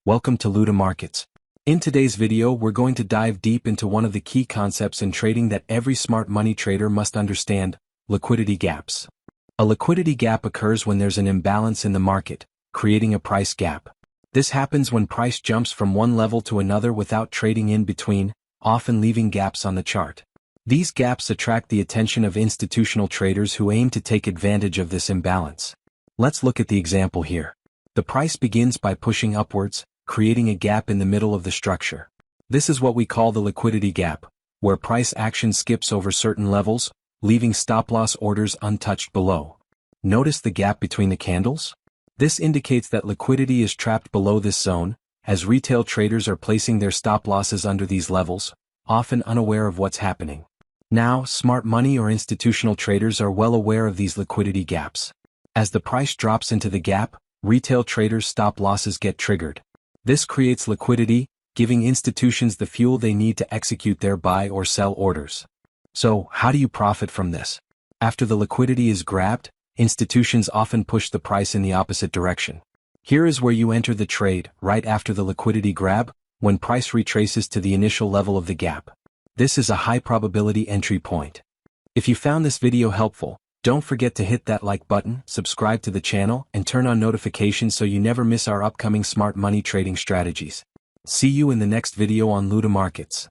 Welcome to LutaMarkets. In today's video we're going to dive deep into one of the key concepts in trading that every smart money trader must understand: liquidity gaps. A liquidity gap occurs when there's an imbalance in the market, creating a price gap. This happens when price jumps from one level to another without trading in between, often leaving gaps on the chart. These gaps attract the attention of institutional traders who aim to take advantage of this imbalance. Let's look at the example here. The price begins by pushing upwards, creating a gap in the middle of the structure. This is what we call the liquidity gap, where price action skips over certain levels, leaving stop-loss orders untouched below. Notice the gap between the candles? This indicates that liquidity is trapped below this zone, as retail traders are placing their stop-losses under these levels, often unaware of what's happening. Now, smart money or institutional traders are well aware of these liquidity gaps. As the price drops into the gap, retail traders' stop-losses get triggered. This creates liquidity, giving institutions the fuel they need to execute their buy or sell orders. So, how do you profit from this? After the liquidity is grabbed, institutions often push the price in the opposite direction. Here is where you enter the trade, right after the liquidity grab, when price retraces to the initial level of the gap. This is a high probability entry point. If you found this video helpful, don't forget to hit that like button, subscribe to the channel, and turn on notifications so you never miss our upcoming smart money trading strategies. See you in the next video on LutaMarkets.